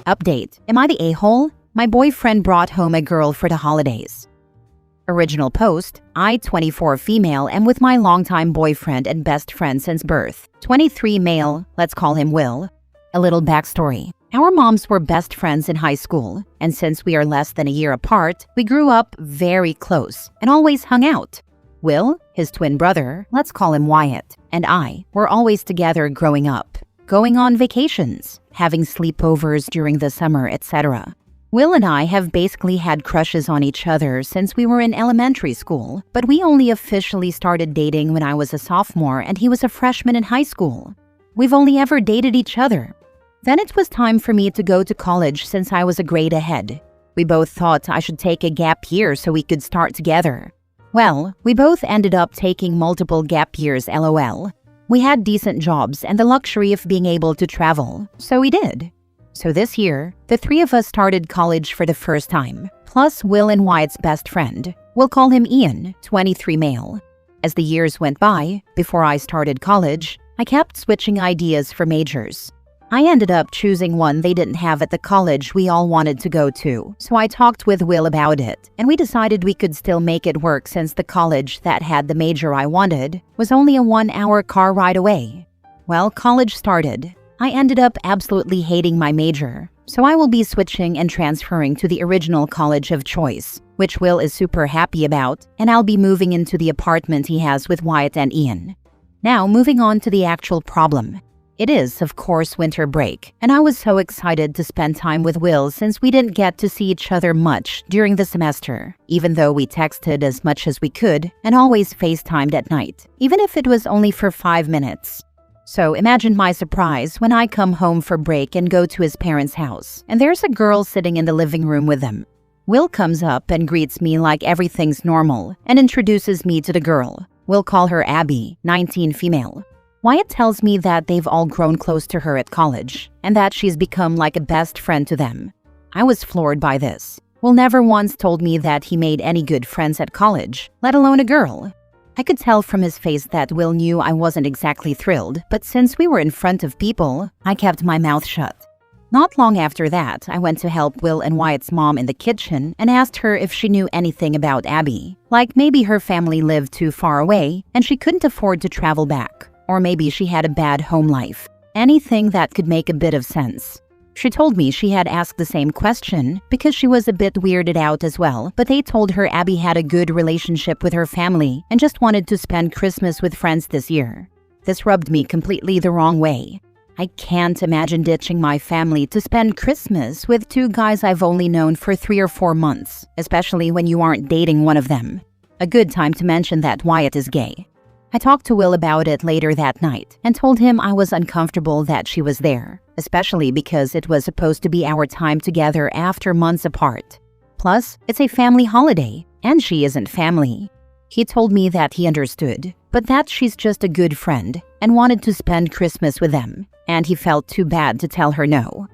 Update. Am I the a-hole? My boyfriend brought home a girl for the holidays. Original post. I, 24 female, am with my longtime boyfriend and best friend since birth. 23 male, let's call him Will. A little backstory. Our moms were best friends in high school, and since we are less than a year apart, we grew up very close and always hung out. Will, his twin brother, let's call him Wyatt, and I were always together growing up, going on vacations, having sleepovers during the summer, etc. Will and I have basically had crushes on each other since we were in elementary school, but we only officially started dating when I was a sophomore and he was a freshman in high school. We've only ever dated each other. Then it was time for me to go to college since I was a grade ahead. We both thought I should take a gap year so we could start together. Well, we both ended up taking multiple gap years, lol. We had decent jobs and the luxury of being able to travel, so we did. So this year, the three of us started college for the first time, plus Will and Wyatt's best friend. We'll call him Ian, 23 male. As the years went by, before I started college, I kept switching ideas for majors. I ended up choosing one they didn't have at the college we all wanted to go to, so I talked with Will about it, and we decided we could still make it work since the college that had the major I wanted was only a 1-hour car ride away. Well, college started. I ended up absolutely hating my major, so I will be switching and transferring to the original college of choice, which Will is super happy about, and I'll be moving into the apartment he has with Wyatt and Ian. Now, moving on to the actual problem. It is, of course, winter break, and I was so excited to spend time with Will since we didn't get to see each other much during the semester, even though we texted as much as we could and always FaceTimed at night, even if it was only for 5 minutes. So imagine my surprise when I come home for break and go to his parents' house, and there's a girl sitting in the living room with them. Will comes up and greets me like everything's normal and introduces me to the girl. We'll call her Abby, 19 female. Wyatt tells me that they've all grown close to her at college and that she's become like a best friend to them. I was floored by this. Will never once told me that he made any good friends at college, let alone a girl. I could tell from his face that Will knew I wasn't exactly thrilled, but since we were in front of people, I kept my mouth shut. Not long after that, I went to help Will and Wyatt's mom in the kitchen and asked her if she knew anything about Abby. Like maybe her family lived too far away and she couldn't afford to travel back. Or maybe she had a bad home life. Anything that could make a bit of sense. She told me she had asked the same question because she was a bit weirded out as well, but they told her Abby had a good relationship with her family and just wanted to spend Christmas with friends this year. This rubbed me completely the wrong way. I can't imagine ditching my family to spend Christmas with 2 guys I've only known for 3 or 4 months, especially when you aren't dating one of them. A good time to mention that Wyatt is gay. I talked to Will about it later that night and told him I was uncomfortable that she was there, especially because it was supposed to be our time together after months apart. Plus, it's a family holiday, and she isn't family. He told me that he understood, but that she's just a good friend and wanted to spend Christmas with them, and he felt too bad to tell her no.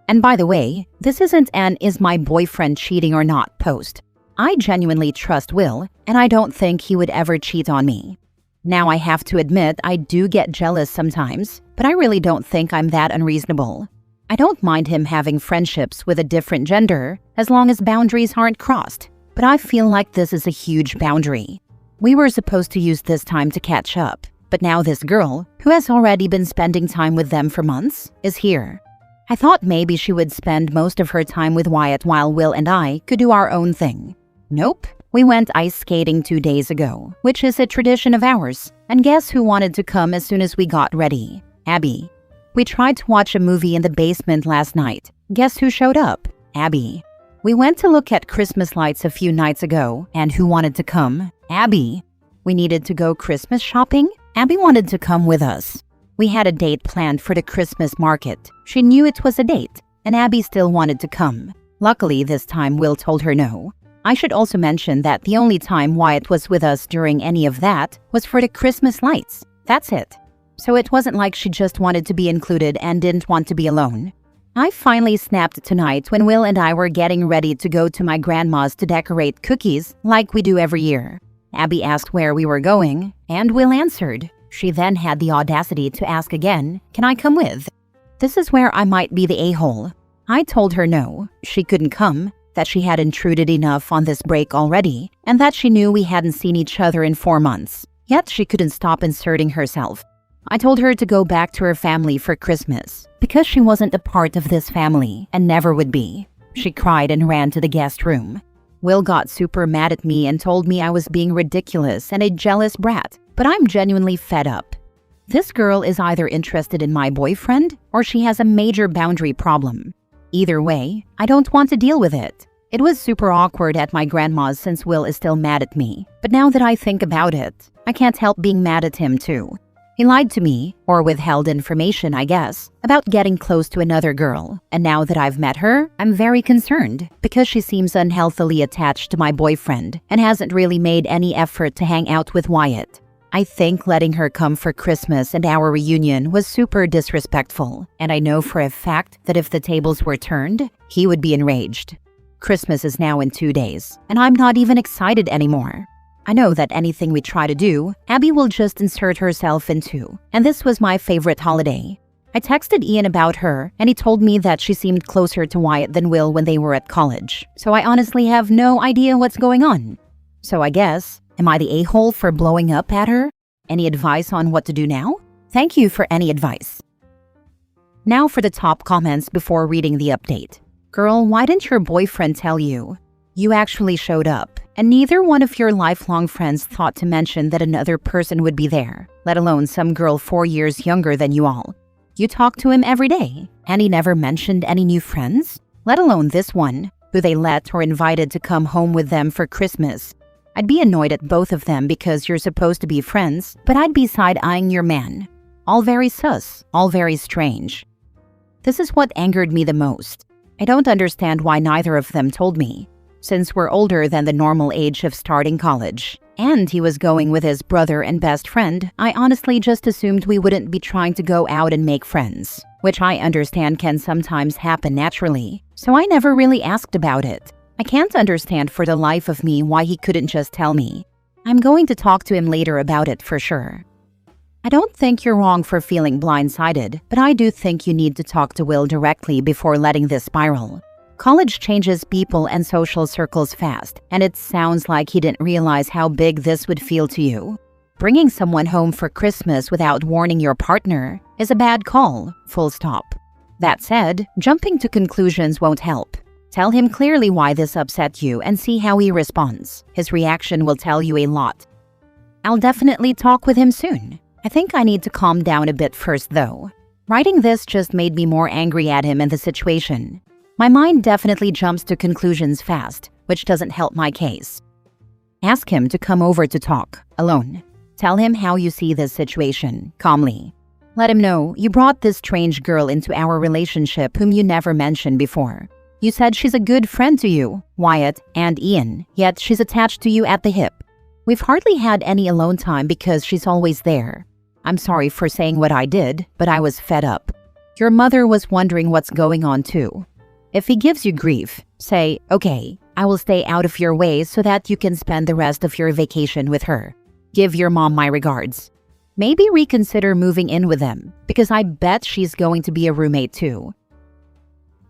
And by the way, this isn't an "is my boyfriend cheating or not" post. I genuinely trust Will, and I don't think he would ever cheat on me. Now I have to admit I do get jealous sometimes, but I really don't think I'm that unreasonable. I don't mind him having friendships with a different gender as long as boundaries aren't crossed, but I feel like this is a huge boundary. We were supposed to use this time to catch up, but now this girl, who has already been spending time with them for months, is here. I thought maybe she would spend most of her time with Wyatt while Will and I could do our own thing. Nope. We went ice skating 2 days ago, which is a tradition of ours. And guess who wanted to come as soon as we got ready? Abby. We tried to watch a movie in the basement last night. Guess who showed up? Abby. We went to look at Christmas lights a few nights ago, and who wanted to come? Abby. We needed to go Christmas shopping? Abby wanted to come with us. We had a date planned for the Christmas market. She knew it was a date, and Abby still wanted to come. Luckily, this time Will told her no. I should also mention that the only time Wyatt was with us during any of that was for the Christmas lights. That's it. So it wasn't like she just wanted to be included and didn't want to be alone. I finally snapped tonight when Will and I were getting ready to go to my grandma's to decorate cookies like we do every year. Abby asked where we were going, and Will answered. She then had the audacity to ask again, "Can I come with?" This is where I might be the a-hole. I told her no, she couldn't come, that she had intruded enough on this break already, and that she knew we hadn't seen each other in 4 months. Yet she couldn't stop inserting herself. I told her to go back to her family for Christmas, because she wasn't a part of this family and never would be. She cried and ran to the guest room. Will got super mad at me and told me I was being ridiculous and a jealous brat, but I'm genuinely fed up. This girl is either interested in my boyfriend or she has a major boundary problem. Either way, I don't want to deal with it. It was super awkward at my grandma's since Will is still mad at me, but now that I think about it, I can't help being mad at him too. He lied to me, or withheld information, I guess, about getting close to another girl, and now that I've met her, I'm very concerned because she seems unhealthily attached to my boyfriend and hasn't really made any effort to hang out with Wyatt. I think letting her come for Christmas and our reunion was super disrespectful, and I know for a fact that if the tables were turned, he would be enraged. Christmas is now in 2 days, and I'm not even excited anymore. I know that anything we try to do, Abby will just insert herself into, and this was my favorite holiday. I texted Ian about her, and he told me that she seemed closer to Wyatt than Will when they were at college, so I honestly have no idea what's going on. So I guess, am I the a-hole for blowing up at her? Any advice on what to do now? Thank you for any advice. Now for the top comments before reading the update. Girl, why didn't your boyfriend tell you? You actually showed up, and neither one of your lifelong friends thought to mention that another person would be there, let alone some girl 4 years younger than you all. You talk to him every day, and he never mentioned any new friends, let alone this one, who they let or invited to come home with them for Christmas. I'd be annoyed at both of them because you're supposed to be friends, but I'd be side-eyeing your man. All very sus, all very strange. This is what angered me the most. I don't understand why neither of them told me. Since we're older than the normal age of starting college, and he was going with his brother and best friend, I honestly just assumed we wouldn't be trying to go out and make friends, which I understand can sometimes happen naturally, so I never really asked about it. I can't understand for the life of me why he couldn't just tell me. I'm going to talk to him later about it for sure. I don't think you're wrong for feeling blindsided, but I do think you need to talk to Will directly before letting this spiral. College changes people and social circles fast, and it sounds like he didn't realize how big this would feel to you. Bringing someone home for Christmas without warning your partner is a bad call, full stop. That said, jumping to conclusions won't help. Tell him clearly why this upset you and see how he responds. His reaction will tell you a lot. I'll definitely talk with him soon. I think I need to calm down a bit first though. Writing this just made me more angry at him and the situation. My mind definitely jumps to conclusions fast, which doesn't help my case. Ask him to come over to talk, alone. Tell him how you see this situation, calmly. Let him know you brought this strange girl into our relationship whom you never mentioned before. You said she's a good friend to you, Wyatt, and Ian, yet she's attached to you at the hip. We've hardly had any alone time because she's always there. I'm sorry for saying what I did, but I was fed up. Your mother was wondering what's going on too. If he gives you grief, say, okay, I will stay out of your way so that you can spend the rest of your vacation with her. Give your mom my regards. Maybe reconsider moving in with them, because I bet she's going to be a roommate too.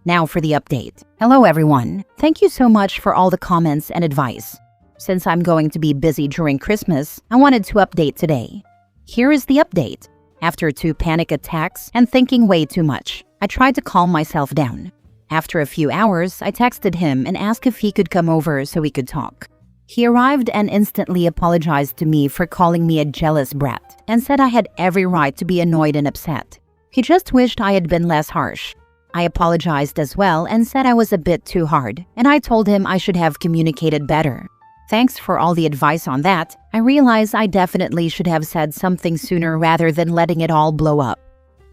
Now for the update. Hello everyone. Thank you so much for all the comments and advice. Since I'm going to be busy during Christmas, I wanted to update today. Here is the update. After 2 panic attacks and thinking way too much, I tried to calm myself down. After a few hours, I texted him and asked if he could come over so we could talk. He arrived and instantly apologized to me for calling me a jealous brat and said I had every right to be annoyed and upset. He just wished I had been less harsh. I apologized as well and said I was a bit too hard, and I told him I should have communicated better. Thanks for all the advice on that. I realize I definitely should have said something sooner rather than letting it all blow up.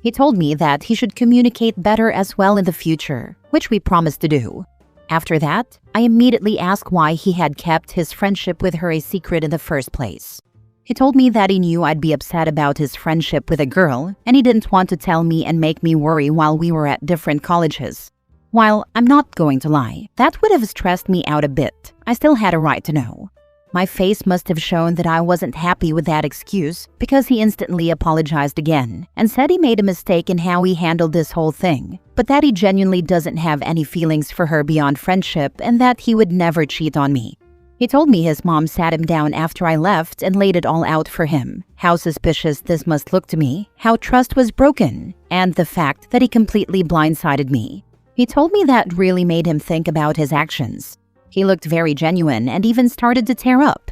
He told me that he should communicate better as well in the future, which we promised to do. After that, I immediately asked why he had kept his friendship with her a secret in the first place. He told me that he knew I'd be upset about his friendship with a girl, and he didn't want to tell me and make me worry while we were at different colleges. While I'm not going to lie, that would have stressed me out a bit. I still had a right to know. My face must have shown that I wasn't happy with that excuse because he instantly apologized again and said he made a mistake in how he handled this whole thing, but that he genuinely doesn't have any feelings for her beyond friendship and that he would never cheat on me. He told me his mom sat him down after I left and laid it all out for him. How suspicious this must look to me, how trust was broken, and the fact that he completely blindsided me. He told me that really made him think about his actions. He looked very genuine and even started to tear up.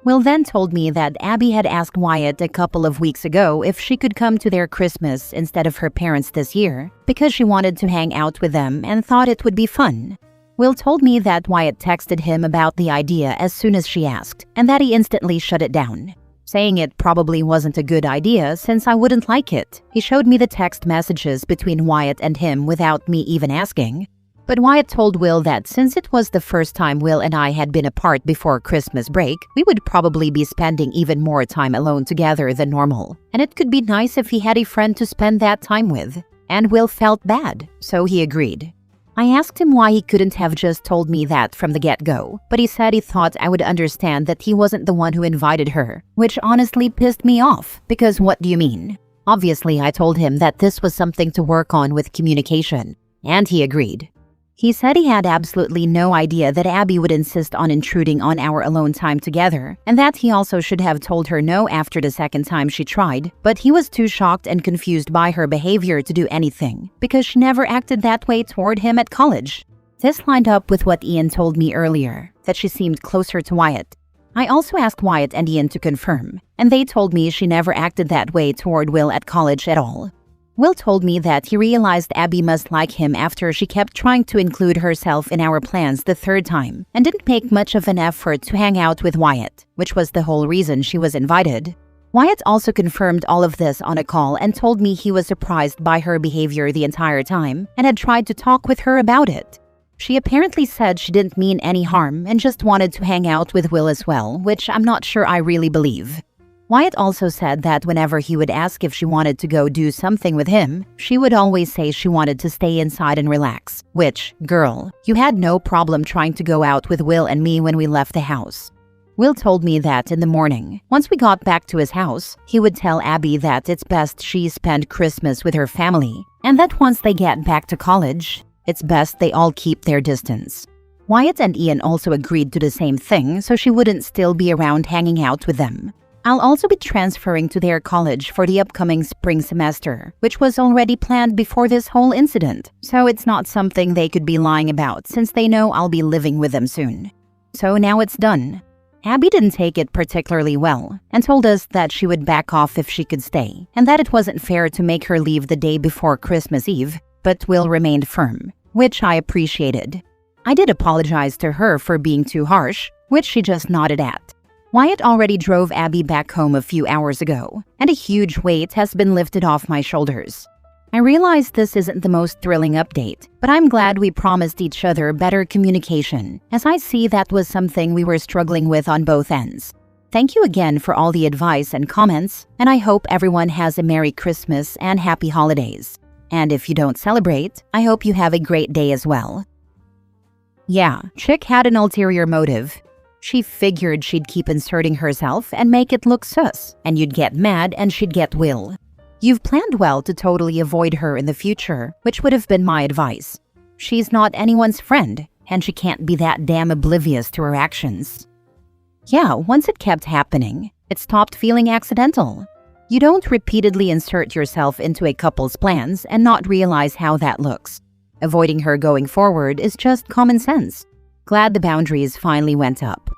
Will then told me that Abby had asked Wyatt a couple of weeks ago if she could come to their Christmas instead of her parents this year because she wanted to hang out with them and thought it would be fun. Will told me that Wyatt texted him about the idea as soon as she asked and that he instantly shut it down, saying it probably wasn't a good idea since I wouldn't like it. He showed me the text messages between Wyatt and him without me even asking. But Wyatt told Will that since it was the first time Will and I had been apart before Christmas break, we would probably be spending even more time alone together than normal, and it could be nice if he had a friend to spend that time with. And Will felt bad, so he agreed. I asked him why he couldn't have just told me that from the get-go, but he said he thought I would understand that he wasn't the one who invited her, which honestly pissed me off, because what do you mean? Obviously, I told him that this was something to work on with communication, and he agreed. He said he had absolutely no idea that Abby would insist on intruding on our alone time together, and that he also should have told her no after the second time she tried, but he was too shocked and confused by her behavior to do anything, because she never acted that way toward him at college. This lined up with what Ian told me earlier, that she seemed closer to Wyatt. I also asked Wyatt and Ian to confirm, and they told me she never acted that way toward Will at college at all. Will told me that he realized Abby must like him after she kept trying to include herself in our plans the third time and didn't make much of an effort to hang out with Wyatt, which was the whole reason she was invited. Wyatt also confirmed all of this on a call and told me he was surprised by her behavior the entire time and had tried to talk with her about it. She apparently said she didn't mean any harm and just wanted to hang out with Will as well, which I'm not sure I really believe. Wyatt also said that whenever he would ask if she wanted to go do something with him, she would always say she wanted to stay inside and relax, which, girl, you had no problem trying to go out with Will and me when we left the house. Will told me that in the morning, once we got back to his house, he would tell Abby that it's best she spend Christmas with her family, and that once they get back to college, it's best they all keep their distance. Wyatt and Ian also agreed to the same thing so she wouldn't still be around hanging out with them. I'll also be transferring to their college for the upcoming spring semester, which was already planned before this whole incident, so it's not something they could be lying about since they know I'll be living with them soon. So now it's done. Abby didn't take it particularly well and told us that she would back off if she could stay, and that it wasn't fair to make her leave the day before Christmas Eve, but Will remained firm, which I appreciated. I did apologize to her for being too harsh, which she just nodded at. Wyatt already drove Abby back home a few hours ago, and a huge weight has been lifted off my shoulders. I realize this isn't the most thrilling update, but I'm glad we promised each other better communication, as I see that was something we were struggling with on both ends. Thank you again for all the advice and comments, and I hope everyone has a Merry Christmas and Happy Holidays. And if you don't celebrate, I hope you have a great day as well. Yeah, chick had an ulterior motive. She figured she'd keep inserting herself and make it look sus, and you'd get mad and she'd get Will. You've planned well to totally avoid her in the future, which would have been my advice. She's not anyone's friend, and she can't be that damn oblivious to her actions. Yeah, once it kept happening, it stopped feeling accidental. You don't repeatedly insert yourself into a couple's plans and not realize how that looks. Avoiding her going forward is just common sense. Glad the boundaries finally went up.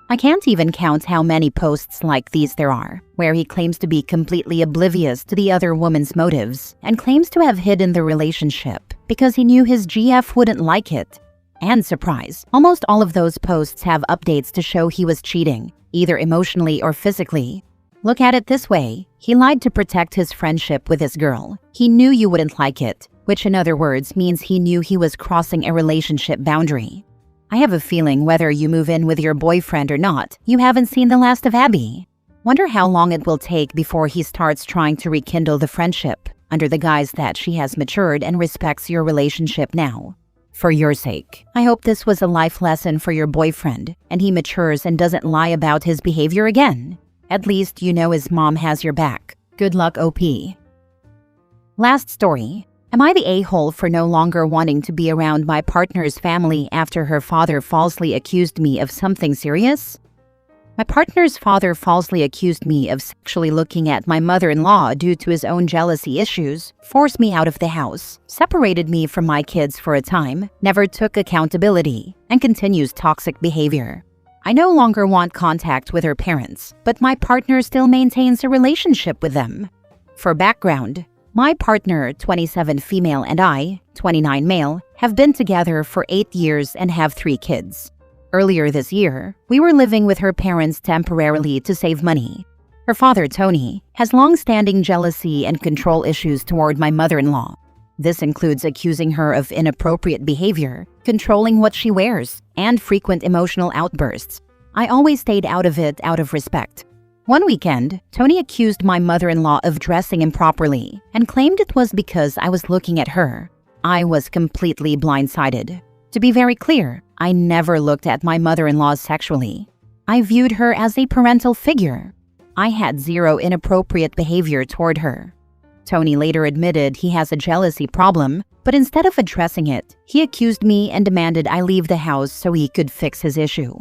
I can't even count how many posts like these there are, where he claims to be completely oblivious to the other woman's motives and claims to have hidden the relationship because he knew his GF wouldn't like it. And surprise, almost all of those posts have updates to show he was cheating, either emotionally or physically. Look at it this way, he lied to protect his friendship with this girl. He knew you wouldn't like it, which in other words means he knew he was crossing a relationship boundary. I have a feeling whether you move in with your boyfriend or not, you haven't seen the last of Abby. Wonder how long it will take before he starts trying to rekindle the friendship, under the guise that she has matured and respects your relationship now. For your sake, I hope this was a life lesson for your boyfriend and he matures and doesn't lie about his behavior again. At least you know his mom has your back. Good luck, OP. Last story. Am I the a-hole for no longer wanting to be around my partner's family after her father falsely accused me of something serious? My partner's father falsely accused me of sexually looking at my mother-in-law due to his own jealousy issues, forced me out of the house, separated me from my kids for a time, never took accountability, and continues toxic behavior. I no longer want contact with her parents, but my partner still maintains a relationship with them. For background, my partner, 27 female, and I, 29 male, have been together for 8 years and have 3 kids. Earlier this year, we were living with her parents temporarily to save money. Her father, Tony, has long-standing jealousy and control issues toward my mother-in-law. This includes accusing her of inappropriate behavior, controlling what she wears, and frequent emotional outbursts. I always stayed out of it out of respect. One weekend, Tony accused my mother-in-law of dressing improperly and claimed it was because I was looking at her. I was completely blindsided. To be very clear, I never looked at my mother-in-law sexually. I viewed her as a parental figure. I had zero inappropriate behavior toward her. Tony later admitted he has a jealousy problem, but instead of addressing it, he accused me and demanded I leave the house so he could fix his issue.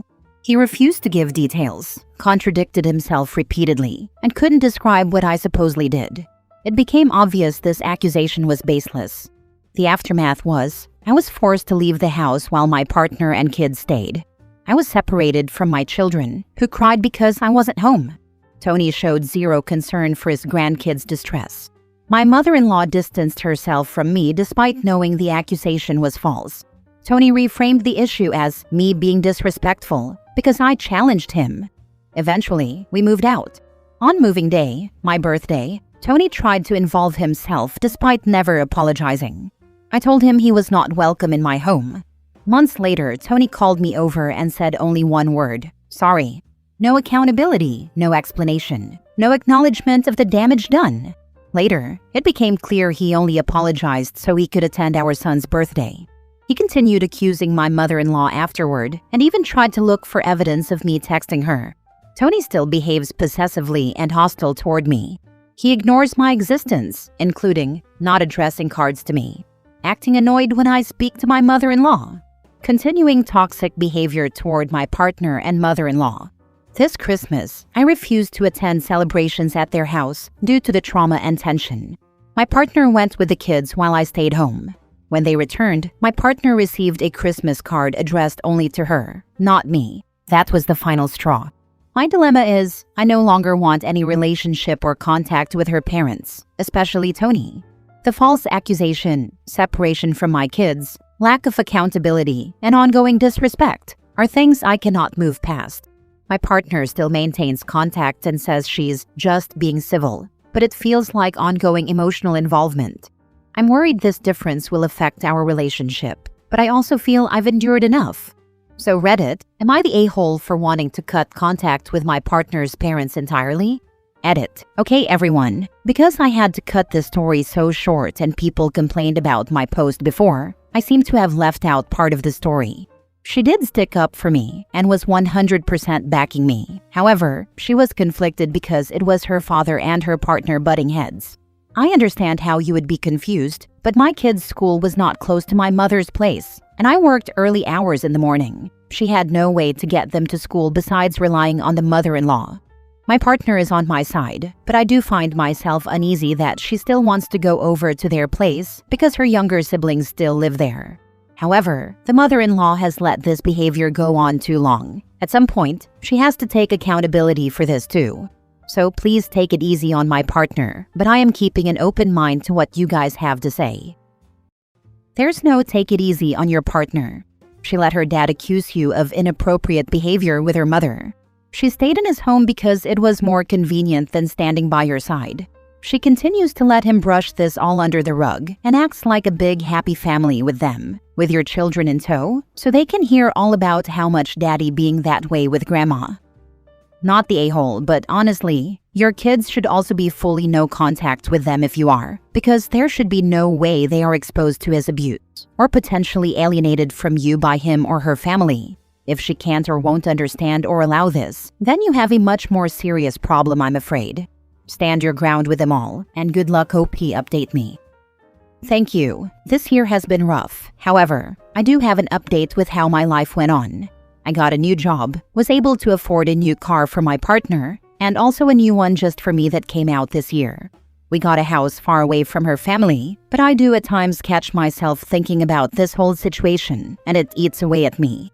He refused to give details, contradicted himself repeatedly, and couldn't describe what I supposedly did. It became obvious this accusation was baseless. The aftermath was, I was forced to leave the house while my partner and kids stayed. I was separated from my children, who cried because I wasn't home. Tony showed zero concern for his grandkids' distress. My mother-in-law distanced herself from me despite knowing the accusation was false. Tony reframed the issue as me being disrespectful because I challenged him. Eventually, we moved out. On moving day, my birthday, Tony tried to involve himself despite never apologizing. I told him he was not welcome in my home. Months later, Tony called me over and said only one word: sorry. No accountability, no explanation, no acknowledgement of the damage done. Later, it became clear he only apologized so he could attend our son's birthday. He continued accusing my mother-in-law afterward and even tried to look for evidence of me texting her. Tony still behaves possessively and hostile toward me. He ignores my existence, including not addressing cards to me, acting annoyed when I speak to my mother-in-law, continuing toxic behavior toward my partner and mother-in-law. This Christmas, I refused to attend celebrations at their house due to the trauma and tension. My partner went with the kids while I stayed home. When they returned, my partner received a Christmas card addressed only to her, not me. That was the final straw. My dilemma is, I no longer want any relationship or contact with her parents, especially Tony. The false accusation, separation from my kids, lack of accountability, and ongoing disrespect are things I cannot move past. My partner still maintains contact and says she's just being civil, but it feels like ongoing emotional involvement. I'm worried this difference will affect our relationship, but I also feel I've endured enough. So Reddit, am I the a-hole for wanting to cut contact with my partner's parents entirely? Edit. Okay, everyone. Because I had to cut this story so short and people complained about my post before, I seem to have left out part of the story. She did stick up for me and was 100% backing me. However, she was conflicted because it was her father and her partner butting heads. I understand how you would be confused, but my kids' school was not close to my mother's place, and I worked early hours in the morning. She had no way to get them to school besides relying on the mother-in-law. My partner is on my side, but I do find myself uneasy that she still wants to go over to their place because her younger siblings still live there. However, the mother-in-law has let this behavior go on too long. At some point, she has to take accountability for this too. So please take it easy on my partner, but I am keeping an open mind to what you guys have to say. There's no take it easy on your partner. She let her dad accuse you of inappropriate behavior with her mother. She stayed in his home because it was more convenient than standing by your side. She continues to let him brush this all under the rug and acts like a big happy family with them, with your children in tow, so they can hear all about how much daddy being that way with grandma. not the a-hole, but honestly, your kids should also be fully no contact with them if you are, because there should be no way they are exposed to his abuse or potentially alienated from you by him or her family. If she can't or won't understand or allow this, then you have a much more serious problem, I'm afraid. Stand your ground with them all, and good luck. OP, update me. Thank you. This year has been rough. However, I do have an update with how my life went on. I got a new job, was able to afford a new car for my partner, and also a new one just for me that came out this year. We got a house far away from her family, but I do at times catch myself thinking about this whole situation, and it eats away at me.